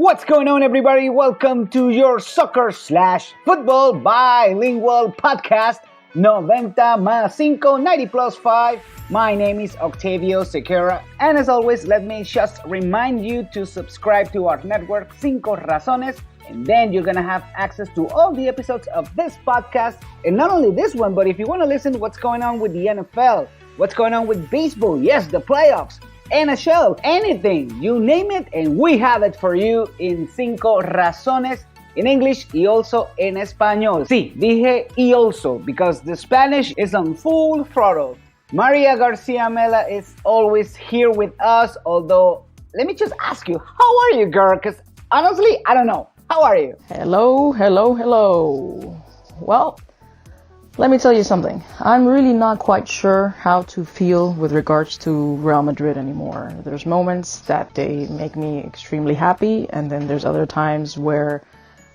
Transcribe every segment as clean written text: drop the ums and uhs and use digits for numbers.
What's going on, everybody? Welcome to your soccer/football bilingual podcast 90 más 5, 90 plus 5. My name is Octavio Sequeira, and as always, let me just remind you to subscribe to our network, Cinco Razones, and then you're gonna have access to all the episodes of this podcast. And not only this one, but if you want to listen to what's going on with the NFL, what's going on with baseball, yes, the playoffs, NHL, anything, you name it, and we have it for you in Cinco Razones, in English y also en español. Sí, dije y also, because the Spanish is on full throttle. Maria Garcia Mela is always here with us, although, let me just ask you, how are you, girl? Because honestly, I don't know. How are you? Hello. Well, let me tell you something. I'm really not quite sure how to feel with regards to Real Madrid anymore. There's moments that they make me extremely happy, and then there's other times where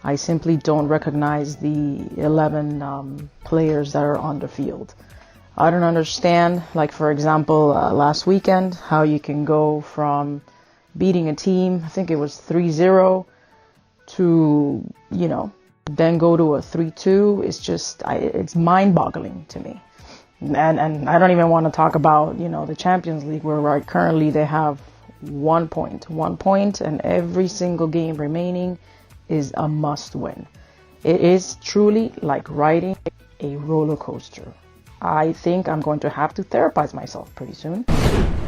I simply don't recognize the 11 players that are on the field. I don't understand, like for example, last weekend, how you can go from beating a team, I think it was 3-0, to, then go to a 3-2. It's mind-boggling to me. And I don't even want to talk about, the Champions League, where currently they have 1 point, and every single game remaining is a must win. It is truly like riding a roller coaster. I think I'm going to have to therapize myself pretty soon.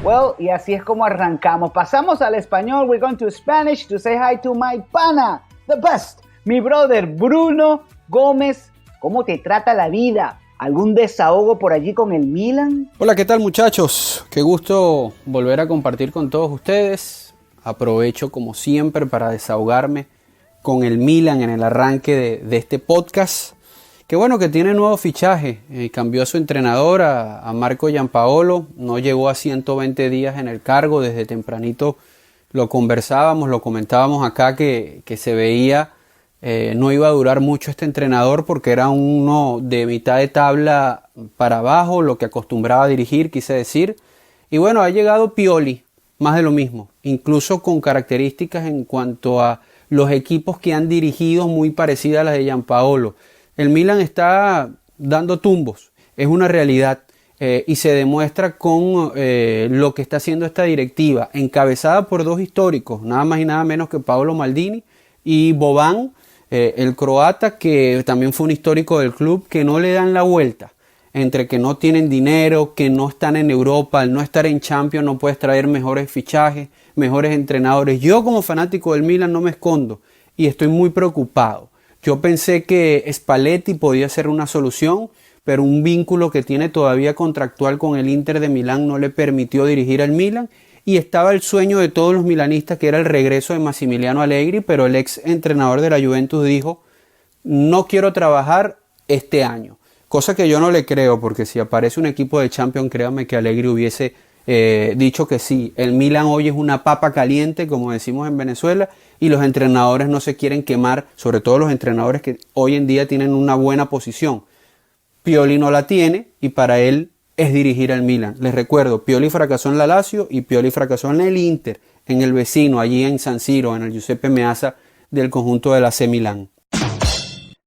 Well, y así es como arrancamos. Pasamos al español. We're going to Spanish to say hi to my pana, the best, mi brother Bruno Gómez. ¿Cómo te trata la vida? ¿Algún desahogo por allí con el Milan? Hola, ¿qué tal, muchachos? Qué gusto volver a compartir con todos ustedes. Aprovecho como siempre para desahogarme con el Milan en el arranque de este podcast. Qué bueno que tiene nuevo fichaje. Cambió a su entrenador, a Marco Giampaolo. No llegó a 120 días en el cargo. Desde tempranito lo conversábamos, lo comentábamos acá que se veía no iba a durar mucho este entrenador, porque era uno de mitad de tabla para abajo, lo que acostumbraba a dirigir, quise decir. Y bueno, ha llegado Pioli, más de lo mismo, incluso con características en cuanto a los equipos que han dirigido muy parecidas a las de Giampaolo. El Milan está dando tumbos, es una realidad, y se demuestra con lo que está haciendo esta directiva, encabezada por dos históricos, nada más y nada menos que Paolo Maldini y Boban, el croata, que también fue un histórico del club, que no le dan la vuelta. Entre que no tienen dinero, que no están en Europa, al no estar en Champions no puedes traer mejores fichajes, mejores entrenadores. Yo como fanático del Milan no me escondo y estoy muy preocupado. Yo pensé que Spalletti podía ser una solución, pero un vínculo que tiene todavía contractual con el Inter de Milán no le permitió dirigir al Milan, y estaba el sueño de todos los milanistas, que era el regreso de Massimiliano Allegri, pero el ex entrenador de la Juventus dijo: no quiero trabajar este año. Cosa que yo no le creo, porque si aparece un equipo de Champions, créanme que Allegri hubiese dicho que sí. El Milan hoy es una papa caliente, como decimos en Venezuela, y los entrenadores no se quieren quemar, sobre todo los entrenadores que hoy en día tienen una buena posición. Pioli no la tiene, y para él es dirigir al Milan. Les recuerdo, Pioli fracasó en la Lazio y Pioli fracasó en el Inter, en el vecino, allí en San Siro, en el Giuseppe Meazza del conjunto del AC Milán.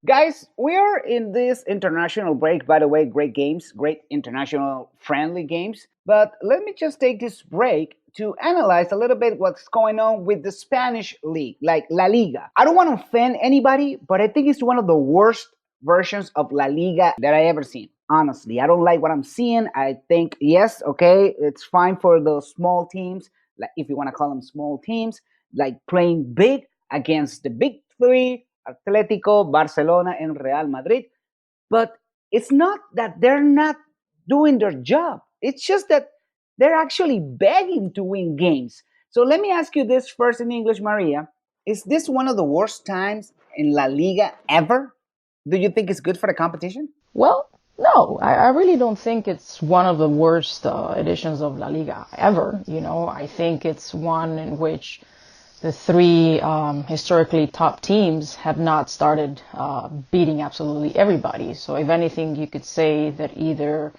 Guys, we are in this international break. By the way, great games, great international friendly games. But let me just take this break to analyze a little bit what's going on with the Spanish league, like La Liga. I don't want to offend anybody, but I think it's one of the worst versions of La Liga that I ever seen. Honestly, I don't like what I'm seeing. I think, yes, okay, it's fine for the small teams, like if you want to call them small teams, like playing big against the big three, Atletico, Barcelona, and Real Madrid. But it's not that they're not doing their job. It's just that they're actually begging to win games. So let me ask you this first in English, Maria. Is this one of the worst times in La Liga ever? Do you think it's good for the competition? Well, no, I really don't think it's one of the worst editions of La Liga ever. I think it's one in which the three historically top teams have not started beating absolutely everybody. So if anything, you could say that either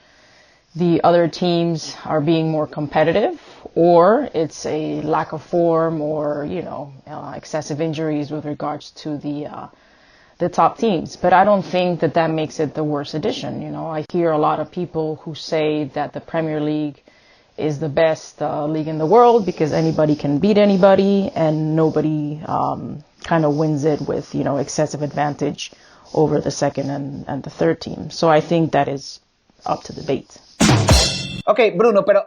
the other teams are being more competitive, or it's a lack of form, or excessive injuries with regards to the top teams. But I don't think that makes it the worst edition. I hear a lot of people who say that the Premier League is the best league in the world because anybody can beat anybody and nobody kind of wins it with excessive advantage over the second and the third team. So I think that is up to debate. Ok, Bruno, pero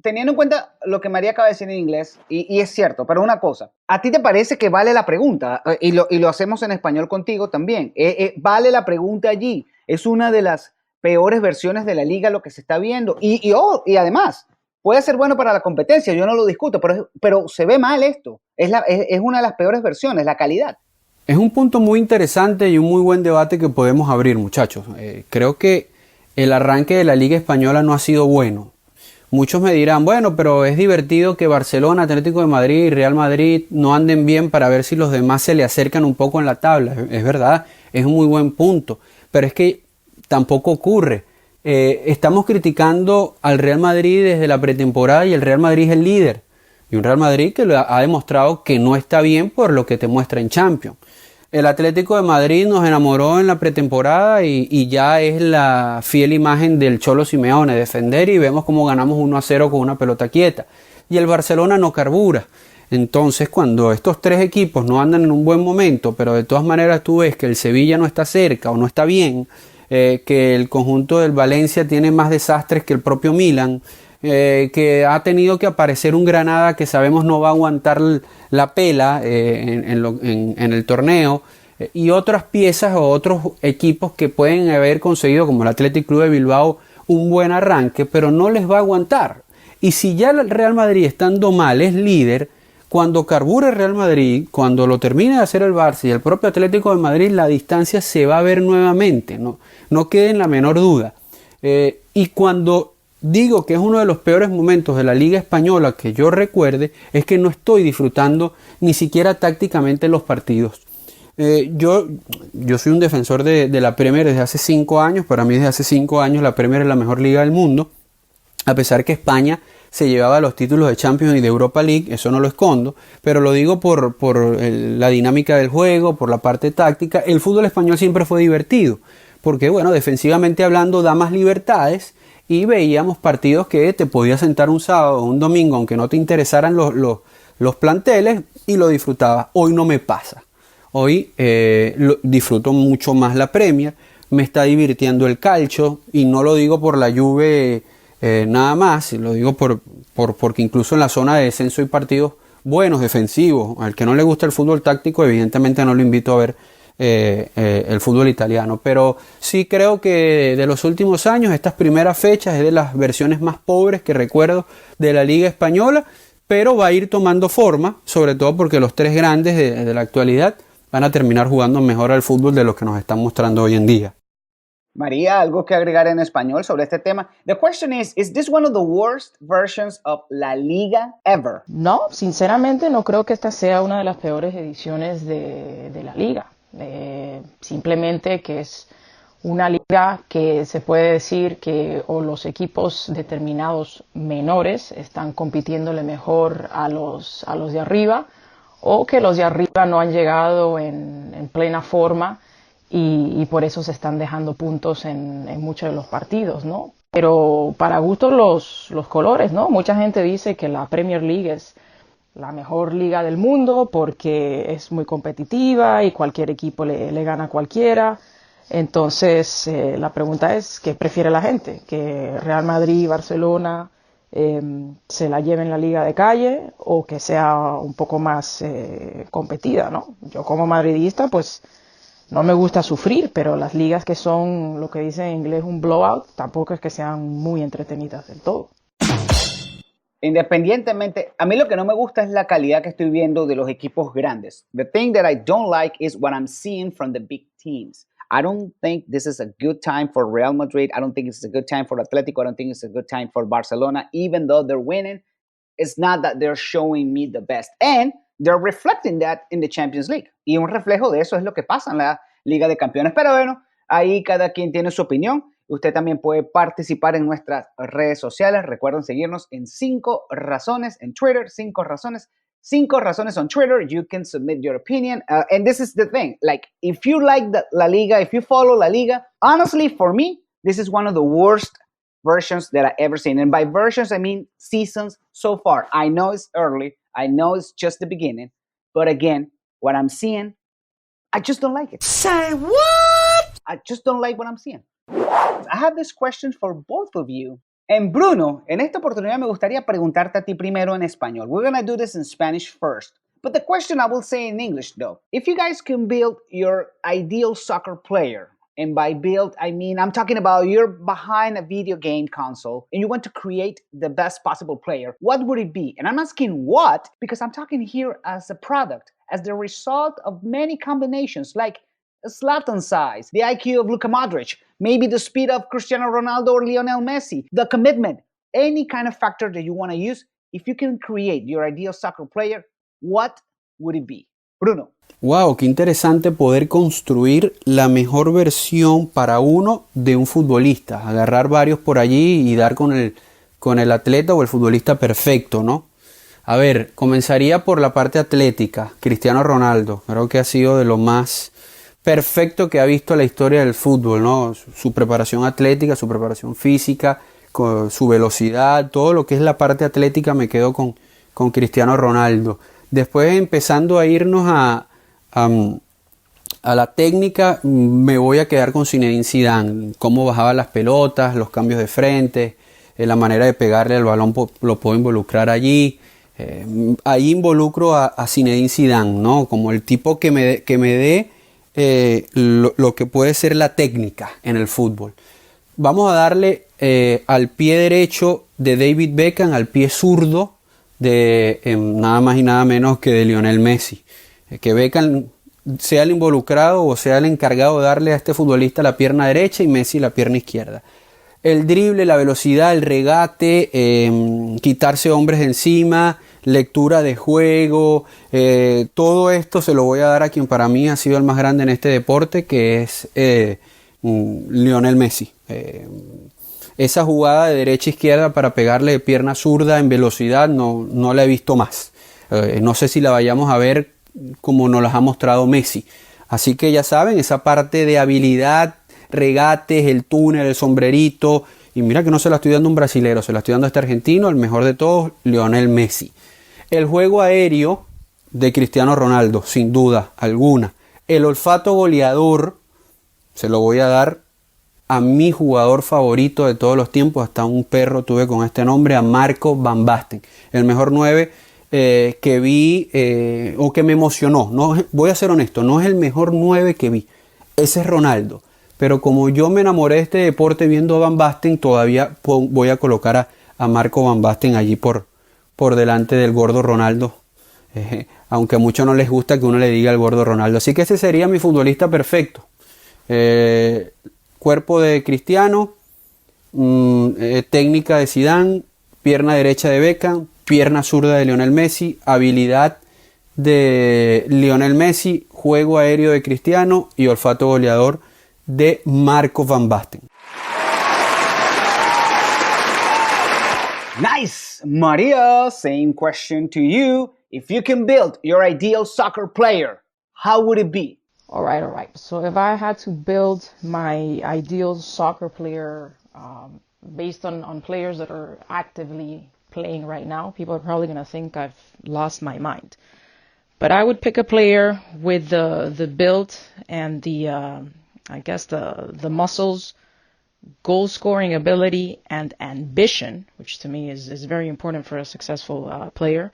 teniendo en cuenta lo que María acaba de decir en inglés, y es cierto, pero una cosa, ¿a ti te parece que vale la pregunta? Y lo hacemos en español contigo también. ¿Vale la pregunta allí? ¿Es una de las peores versiones de la liga lo que se está viendo? Y además, puede ser bueno para la competencia, yo no lo discuto, pero se ve mal esto. Es una de las peores versiones, la calidad. Es un punto muy interesante y un muy buen debate que podemos abrir, muchachos. Creo que el arranque de la Liga Española no ha sido bueno. Muchos me dirán, bueno, pero es divertido que Barcelona, Atlético de Madrid y Real Madrid no anden bien para ver si los demás se le acercan un poco en la tabla. Es verdad, es un muy buen punto, pero es que tampoco ocurre. Estamos criticando al Real Madrid desde la pretemporada y el Real Madrid es el líder. Y un Real Madrid que ha demostrado que no está bien por lo que te muestra en Champions. El Atlético de Madrid nos enamoró en la pretemporada y ya es la fiel imagen del Cholo Simeone, defender, y vemos cómo ganamos 1-0 con una pelota quieta. Y el Barcelona no carbura. Entonces, cuando estos tres equipos no andan en un buen momento, pero de todas maneras tú ves que el Sevilla no está cerca o no está bien, que el conjunto del Valencia tiene más desastres que el propio Milan, que ha tenido que aparecer un Granada que sabemos no va a aguantar la pela en el torneo, y otras piezas o otros equipos que pueden haber conseguido, como el Athletic Club de Bilbao, un buen arranque, pero no les va a aguantar. Y si ya el Real Madrid, estando mal, es líder, cuando carbure el Real Madrid, cuando lo termine de hacer el Barça y el propio Atlético de Madrid, la distancia se va a ver nuevamente, no quede en la menor duda. Y cuando digo que es uno de los peores momentos de la Liga Española que yo recuerde, es que no estoy disfrutando ni siquiera tácticamente los partidos. Yo soy un defensor de la Premier desde hace 5 años. Para mí desde hace 5 años la Premier es la mejor liga del mundo, a pesar que España se llevaba los títulos de Champions y de Europa League, eso no lo escondo, pero lo digo por la dinámica del juego, por la parte táctica. El fútbol español siempre fue divertido, porque bueno, defensivamente hablando da más libertades, y veíamos partidos que te podías sentar un sábado o un domingo, aunque no te interesaran los planteles, y lo disfrutabas. Hoy no me pasa. Hoy disfruto mucho más la Premier, me está divirtiendo el calcio, y no lo digo por la Juve nada más, lo digo porque incluso en la zona de descenso hay partidos buenos, defensivos. Al que no le gusta el fútbol táctico, evidentemente no lo invito a ver el fútbol italiano, pero sí creo que de los últimos años, estas primeras fechas es de las versiones más pobres que recuerdo de la Liga Española, pero va a ir tomando forma, sobre todo porque los tres grandes de la actualidad van a terminar jugando mejor al fútbol de lo que nos están mostrando hoy en día. María, ¿algo que agregar en español sobre este tema? The question is this one of the worst versions of La Liga ever? No, sinceramente no creo que esta sea una de las peores ediciones de la Liga. Simplemente que es una liga que se puede decir que o los equipos determinados menores están compitiéndole mejor a los de arriba, o que los de arriba no han llegado en plena forma y por eso se están dejando puntos en muchos de los partidos, ¿no? Pero para gustos los colores, ¿no? Mucha gente dice que la Premier League es la mejor liga del mundo porque es muy competitiva y cualquier equipo le gana a cualquiera. Entonces la pregunta es, ¿qué prefiere la gente? ¿Que Real Madrid y Barcelona se la lleven la liga de calle, o que sea un poco más competida, ¿no? Yo como madridista pues no me gusta sufrir, pero las ligas que son lo que dicen en inglés un blowout tampoco es que sean muy entretenidas del todo. Independientemente, a mí lo que no me gusta es la calidad que estoy viendo de los equipos grandes. The thing that I don't like is what I'm seeing from the big teams. I don't think this is a good time for Real Madrid. I don't think it's a good time for Atletico. I don't think it's a good time for Barcelona. Even though they're winning, it's not that they're showing me the best. And they're reflecting that in the Champions League. Y un reflejo de eso es lo que pasa en la Liga de Campeones. Pero bueno, ahí cada quien tiene su opinión. Usted también puede participar en nuestras redes sociales. Recuerden seguirnos en Cinco Razones en Twitter, Cinco Razones on Twitter. You can submit your opinion. And this is the thing. Like, if you like La Liga, if you follow La Liga, honestly, for me, this is one of the worst versions that I ever seen. And by versions, I mean seasons so far. I know it's early. I know it's just the beginning. But again, what I'm seeing, I just don't like it. Say what? I just don't like what I'm seeing. I have this question for both of you. And Bruno, en esta oportunidad me gustaría preguntarte a ti primero en español. We're going to do this in Spanish first. But the question I will say in English though. If you guys can build your ideal soccer player, and by build, I mean, I'm talking about you're behind a video game console and you want to create the best possible player, what would it be? And I'm asking what, because I'm talking here as a product, as the result of many combinations, like Zlatan's size, the IQ of Luka Modric, maybe the speed of Cristiano Ronaldo or Lionel Messi, the commitment, any kind of factor that you want to use. If you can create your ideal soccer player, what would it be? Bruno. Wow, qué interesante poder construir la mejor versión para uno de un futbolista. Agarrar varios por allí y dar con el atleta o el futbolista perfecto, ¿no? A ver, comenzaría por la parte atlética. Cristiano Ronaldo, creo que ha sido de lo más perfecto que ha visto la historia del fútbol, ¿no? Su preparación atlética, su preparación física, con su velocidad, todo lo que es la parte atlética me quedo con Cristiano Ronaldo. Después empezando a irnos a la técnica, me voy a quedar con Zinedine Zidane. Cómo bajaba las pelotas, los cambios de frente, la manera de pegarle al balón lo puedo involucrar allí. Ahí involucro a Zinedine Zidane, ¿no? Como el tipo que me dé lo que puede ser la técnica en el fútbol. Vamos a darle al pie derecho de David Beckham, al pie zurdo de nada más y nada menos que de Lionel Messi. Que Beckham sea el involucrado o sea el encargado de darle a este futbolista la pierna derecha y Messi la pierna izquierda. El drible, la velocidad, el regate, quitarse hombres de encima, lectura de juego, todo esto se lo voy a dar a quien para mí ha sido el más grande en este deporte, que es Lionel Messi. Esa jugada de derecha a izquierda para pegarle de pierna zurda en velocidad no la he visto más. No sé si la vayamos a ver como nos las ha mostrado Messi. Así que ya saben, esa parte de habilidad, regates, el túnel, el sombrerito. Y mira que no se la estoy dando a un brasilero, se la estoy dando a este argentino, el mejor de todos, Lionel Messi. El juego aéreo de Cristiano Ronaldo, sin duda alguna. El olfato goleador se lo voy a dar a mi jugador favorito de todos los tiempos. Hasta un perro tuve con este nombre, a Marco Van Basten. El mejor 9 que vi o que me emocionó. No, voy a ser honesto, no es el mejor 9 que vi. Ese es Ronaldo. Pero como yo me enamoré de este deporte viendo a Van Basten, todavía voy a colocar a Marco Van Basten allí por delante del gordo Ronaldo. Aunque a muchos no les gusta que uno le diga al gordo Ronaldo. Así que ese sería mi futbolista perfecto. Cuerpo de Cristiano, técnica de Zidane, pierna derecha de Beckham, pierna zurda de Lionel Messi, habilidad de Lionel Messi, juego aéreo de Cristiano y olfato goleador de Marco Van Basten. Nice! Maria, same question to you. If you can build your ideal soccer player, how would it be? All right. So if I had to build my ideal soccer player based on players that are actively playing right now, people are probably going to think I've lost my mind. But I would pick a player with the build and the muscles, goal scoring ability, and ambition, which to me is very important for a successful player,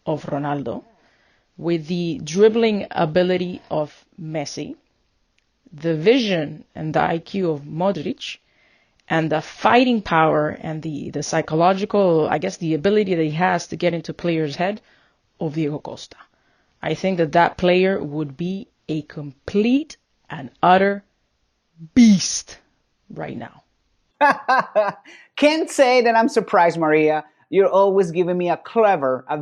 of Ronaldo, with the dribbling ability of Messi, the vision and the IQ of Modric, and the fighting power and the psychological, I guess, the ability that he has to get into players' head of Diego Costa. I think that player would be a complete and utter beast right now. Can't say that I'm surprised, Maria. You're always giving me a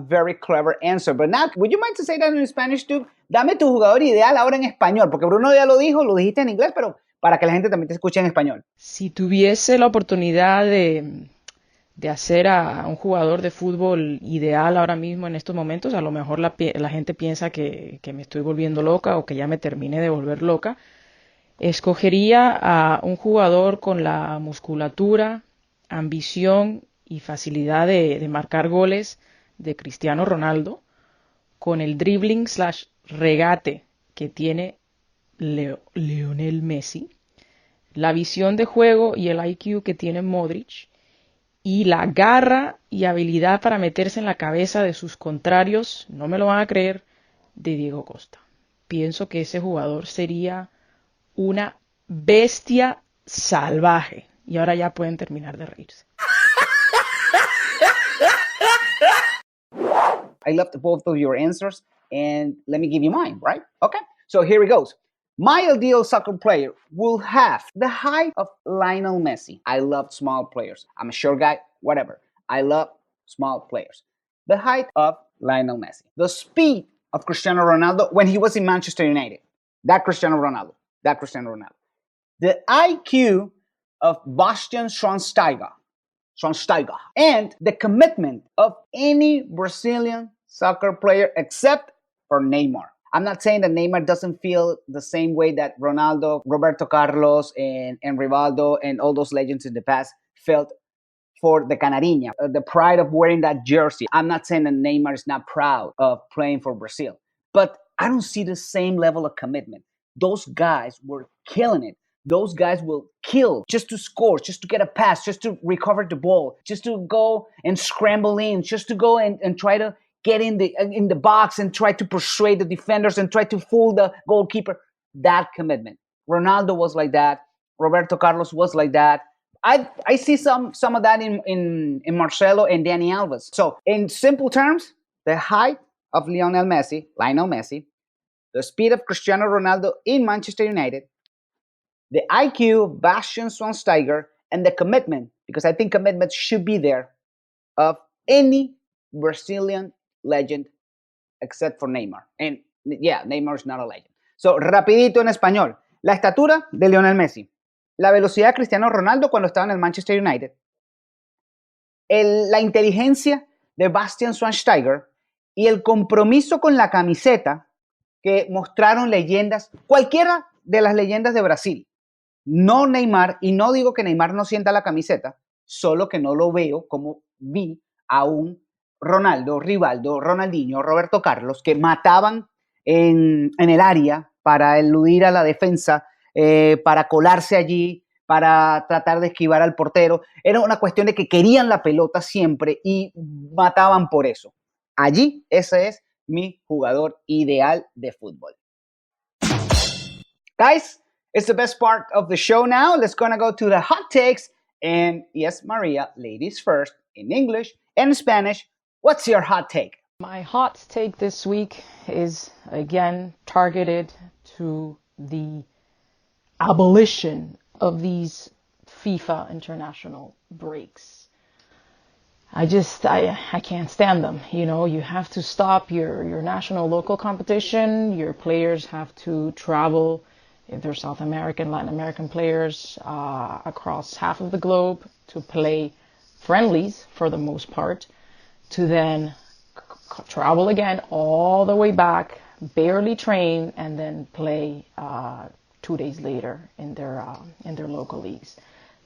very clever answer. But now, would you mind to say that in Spanish too? Dame tu jugador ideal ahora en español, porque Bruno ya lo dijo, lo dijiste en inglés, pero para que la gente también te escuche en español. Si tuviese la oportunidad de hacer a un jugador de fútbol ideal ahora mismo en estos momentos, a lo mejor la gente piensa que me estoy volviendo loca o que ya me terminé de volver loca. Escogería a un jugador con la musculatura, ambición y facilidad de marcar goles de Cristiano Ronaldo, con el dribbling / regate que tiene Lionel Messi, la visión de juego y el IQ que tiene Modric, y la garra y habilidad para meterse en la cabeza de sus contrarios, no me lo van a creer, de Diego Costa. Pienso que ese jugador sería una bestia salvaje. Y ahora ya pueden terminar de reírse. I loved both of your answers, and let me give you mine, right? Okay, so here it goes. My ideal soccer player will have the height of Lionel Messi. I love small players. I'm a short guy, whatever. I love small players. The height of Lionel Messi. The speed of Cristiano Ronaldo when he was in Manchester United. That Cristiano Ronaldo. The IQ of Bastian Schweinsteiger. And the commitment of any Brazilian soccer player except for Neymar. I'm not saying that Neymar doesn't feel the same way that Ronaldo, Roberto Carlos, and Rivaldo, and all those legends in the past felt for the Canariña, the pride of wearing that jersey. I'm not saying that Neymar is not proud of playing for Brazil, but I don't see the same level of commitment. Those guys were killing it. Those guys will kill just to score, just to get a pass, just to recover the ball, just to go and scramble in, just to go and try to get in the box and try to persuade the defenders and try to fool the goalkeeper. That commitment. Ronaldo was like that. Roberto Carlos was like that. I see some of that in Marcelo and Dani Alves. So in simple terms, the height of Lionel Messi, the speed of Cristiano Ronaldo in Manchester United, the IQ of Bastian Schweinsteiger, and the commitment, because I think commitment should be there, of any Brazilian legend except for Neymar. And yeah, Neymar is not a legend. So, rapidito en español. La estatura de Lionel Messi. La velocidad de Cristiano Ronaldo cuando estaba en el Manchester United. La inteligencia de Bastian Schweinsteiger y el compromiso con la camiseta que mostraron leyendas, cualquiera de las leyendas de Brasil. No Neymar, y no digo que Neymar no sienta la camiseta, solo que no lo veo como vi a un Ronaldo, Rivaldo, Ronaldinho, Roberto Carlos, que mataban en el área para eludir a la defensa, para colarse allí, para tratar de esquivar al portero. Era una cuestión de que querían la pelota siempre y mataban por eso. Allí, ese es mi jugador ideal de fútbol. Guys, it's the best part of the show now. Let's gonna go to the hot takes. And yes, Maria, ladies first, in English and Spanish. What's your hot take? My hot take this week is, again, targeted to the abolition of these FIFA international breaks. I can't stand them. You know, you have to stop your national local competition. Your players have to travel, if they're South American, Latin American players, across half of the globe to play friendlies for the most part, to then travel again all the way back, barely train, and then play 2 days later in their local leagues.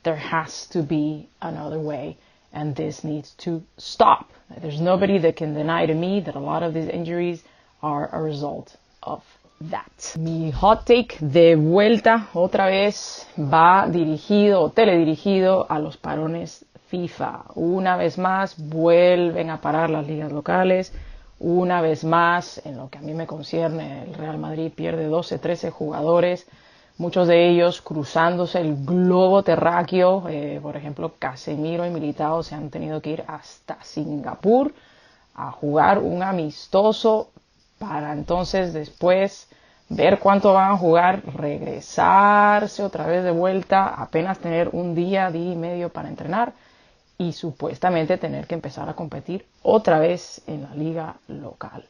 There has to be another way, and this needs to stop. There's nobody that can deny to me that a lot of these injuries are a result of that. Mi hot take de vuelta otra vez va dirigido o teledirigido a los parones FIFA. Una vez más vuelven a parar las ligas locales. Una vez más, en lo que a mí me concierne, el Real Madrid pierde 12, 13 jugadores, muchos de ellos cruzándose el globo terráqueo. Por ejemplo, Casemiro y Militao se han tenido que ir hasta Singapur a jugar un amistoso para entonces después ver cuánto van a jugar, regresarse otra vez de vuelta, apenas tener un día y medio para entrenar y supuestamente tener que empezar a competir otra vez en la liga local.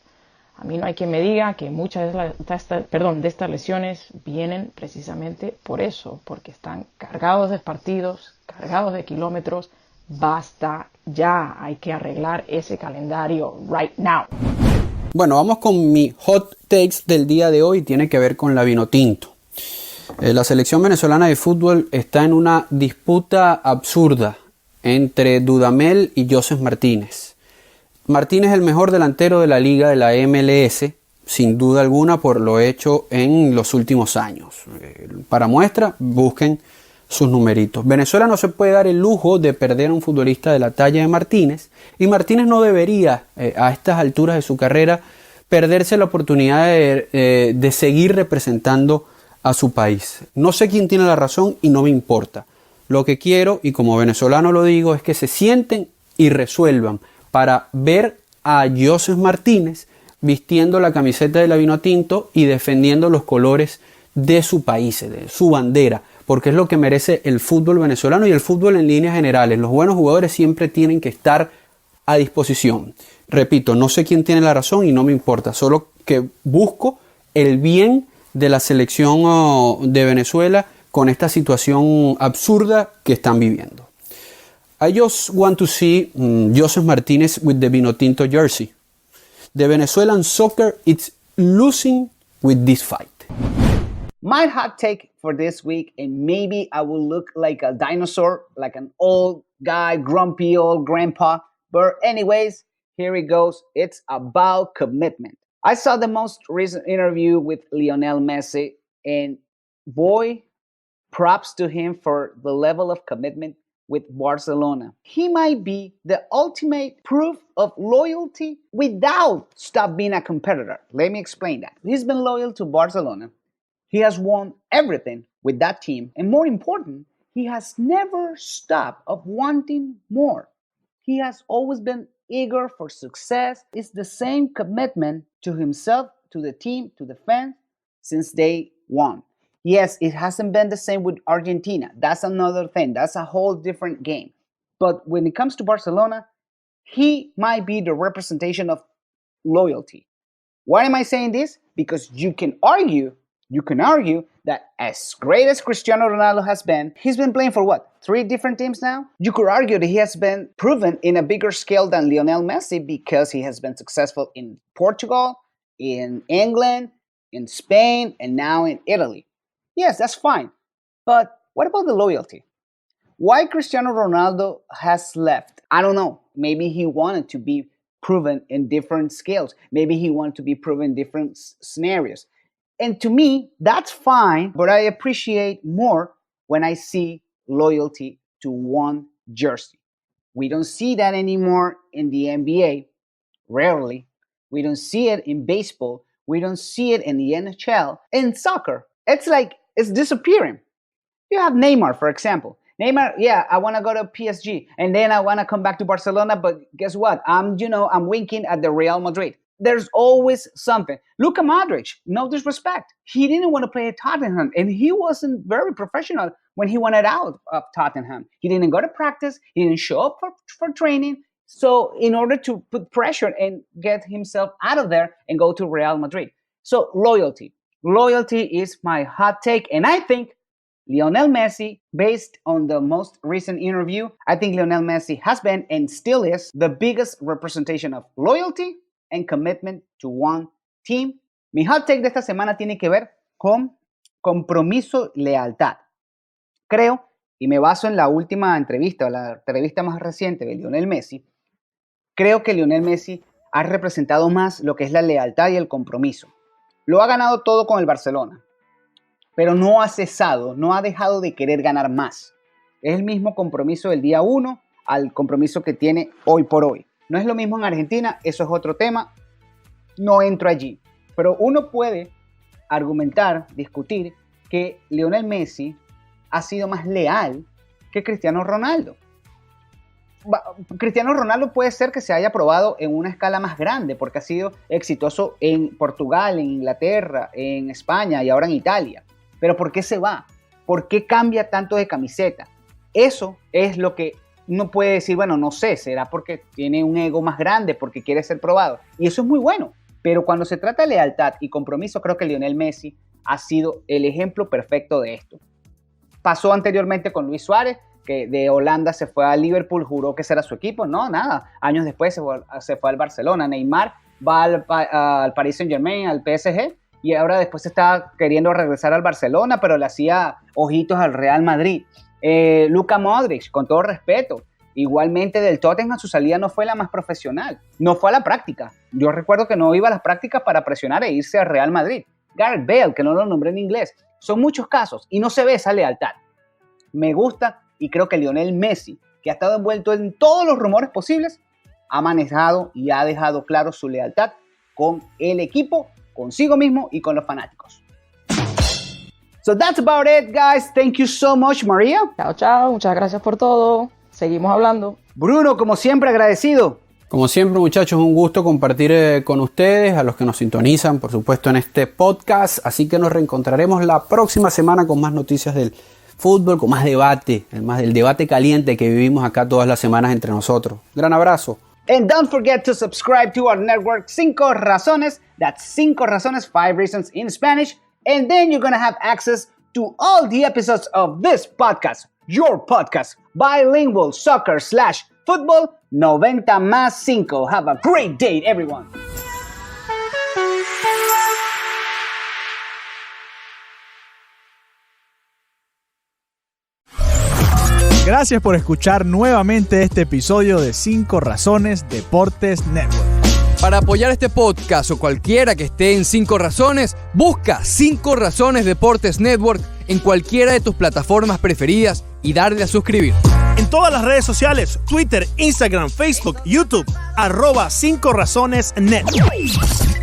A mí no hay quien me diga que muchas de estas lesiones vienen precisamente por eso, porque están cargados de partidos, cargados de kilómetros. Basta ya, hay que arreglar ese calendario right now. Bueno, vamos con mi hot takes del día de hoy, tiene que ver con la vinotinto. La selección venezolana de fútbol está en una disputa absurda entre Dudamel y Joseph Martínez. Martínez es el mejor delantero de la Liga de la MLS, sin duda alguna por lo hecho en los últimos años. Para muestra, busquen sus numeritos. Venezuela no se puede dar el lujo de perder a un futbolista de la talla de Martínez, y Martínez no debería, a estas alturas de su carrera, perderse la oportunidad de seguir representando a su país. No sé quién tiene la razón y no me importa. Lo que quiero, y como venezolano lo digo, es que se sienten y resuelvan para ver a Joseph Martínez vistiendo la camiseta de la Vinotinto y defendiendo los colores de su país, de su bandera, porque es lo que merece el fútbol venezolano y el fútbol en líneas generales. Los buenos jugadores siempre tienen que estar a disposición. Repito, no sé quién tiene la razón y no me importa, solo que busco el bien de la selección de Venezuela con esta situación absurda que están viviendo. I just want to see Joseph Martinez with the Vinotinto jersey. The Venezuelan soccer is losing with this fight. My hot take for this week, and maybe I will look like a dinosaur, like an old guy, grumpy old grandpa. But anyways, here it goes. It's about commitment. I saw the most recent interview with Lionel Messi, and boy, props to him for the level of commitment with Barcelona. He might be the ultimate proof of loyalty without stop being a competitor. Let me explain that. He's been loyal to Barcelona. He has won everything with that team. And more important, he has never stopped of wanting more. He has always been eager for success. It's the same commitment to himself, to the team, to the fans since day one. Yes, it hasn't been the same with Argentina. That's another thing. That's a whole different game. But when it comes to Barcelona, he might be the representation of loyalty. Why am I saying this? Because you can argue that as great as Cristiano Ronaldo has been, he's been playing for what? 3 different teams now? You could argue that he has been proven in a bigger scale than Lionel Messi because he has been successful in Portugal, in England, in Spain, and now in Italy. Yes, that's fine. But what about the loyalty? Why Cristiano Ronaldo has left? I don't know. Maybe he wanted to be proven in different scales. Maybe he wanted to be proven in different scenarios. And to me, that's fine, but I appreciate more when I see loyalty to one jersey. We don't see that anymore in the NBA, rarely. We don't see it in baseball. We don't see it in the NHL. In soccer, it's disappearing. You have Neymar, for example. Neymar, yeah, I want to go to PSG, and then I want to come back to Barcelona, but guess what? I'm winking at the Real Madrid. There's always something. Luka Modric, no disrespect. He didn't want to play at Tottenham, and he wasn't very professional when he wanted out of Tottenham. He didn't go to practice. He didn't show up for training. So in order to put pressure and get himself out of there and go to Real Madrid. So loyalty. Loyalty is my hot take, and I think Lionel Messi, based on the most recent interview, I think Lionel Messi has been and still is the biggest representation of loyalty and commitment to one team. Mi hot take de esta semana tiene que ver con compromiso, lealtad. Creo, y me baso en la última entrevista, la entrevista más reciente de Lionel Messi, creo que Lionel Messi ha representado más lo que es la lealtad y el compromiso. Lo ha ganado todo con el Barcelona, pero no ha cesado, no ha dejado de querer ganar más. Es el mismo compromiso del día 1 al compromiso que tiene hoy por hoy. No es lo mismo en Argentina, eso es otro tema, no entro allí. Pero uno puede argumentar, discutir que Lionel Messi ha sido más leal que Cristiano Ronaldo. Cristiano Ronaldo puede ser que se haya probado en una escala más grande porque ha sido exitoso en Portugal, en Inglaterra, en España y ahora en Italia. Pero ¿por qué se va? ¿Por qué cambia tanto de camiseta? Eso es lo que uno puede decir, bueno, no sé, será porque tiene un ego más grande, porque quiere ser probado. Y eso es muy bueno. Pero cuando se trata de lealtad y compromiso, creo que Lionel Messi ha sido el ejemplo perfecto de esto. Pasó anteriormente con Luis Suárez, que de Holanda se fue a Liverpool, juró que ese era su equipo. No, nada. Años después se fue al Barcelona. Neymar va al Paris Saint-Germain, al PSG, y ahora después está queriendo regresar al Barcelona, pero le hacía ojitos al Real Madrid. Luka Modric, con todo respeto, igualmente del Tottenham, su salida no fue la más profesional, no fue a la práctica. Yo recuerdo que no iba a las prácticas para presionar e irse al Real Madrid. Gareth Bale, que no lo nombré en inglés. Son muchos casos y no se ve esa lealtad. Me gusta y creo que Lionel Messi, que ha estado envuelto en todos los rumores posibles, ha manejado y ha dejado claro su lealtad con el equipo, consigo mismo y con los fanáticos. So that's about it, guys. Thank you so much, Maria. Chao, chao. Muchas gracias por todo. Seguimos hablando. Bruno, como siempre, agradecido. Como siempre, muchachos, un gusto compartir con ustedes, a los que nos sintonizan, por supuesto, en este podcast. Así que nos reencontraremos la próxima semana con más noticias del fútbol, con más debate, el debate caliente que vivimos acá todas las semanas entre nosotros. Gran abrazo. And don't forget to subscribe to our network, Cinco Razones. That's Cinco Razones, 5 reasons in Spanish. And then you're going to have access to all the episodes of this podcast, your podcast, bilingual soccer/football 90+5. Have a great day, everyone. Gracias por escuchar nuevamente este episodio de 5 Razones Deportes Network. Para apoyar este podcast o cualquiera que esté en 5 Razones, busca 5 Razones Deportes Network en cualquiera de tus plataformas preferidas y darle a suscribir. En todas las redes sociales, Twitter, Instagram, Facebook, YouTube, @5 Razones Network.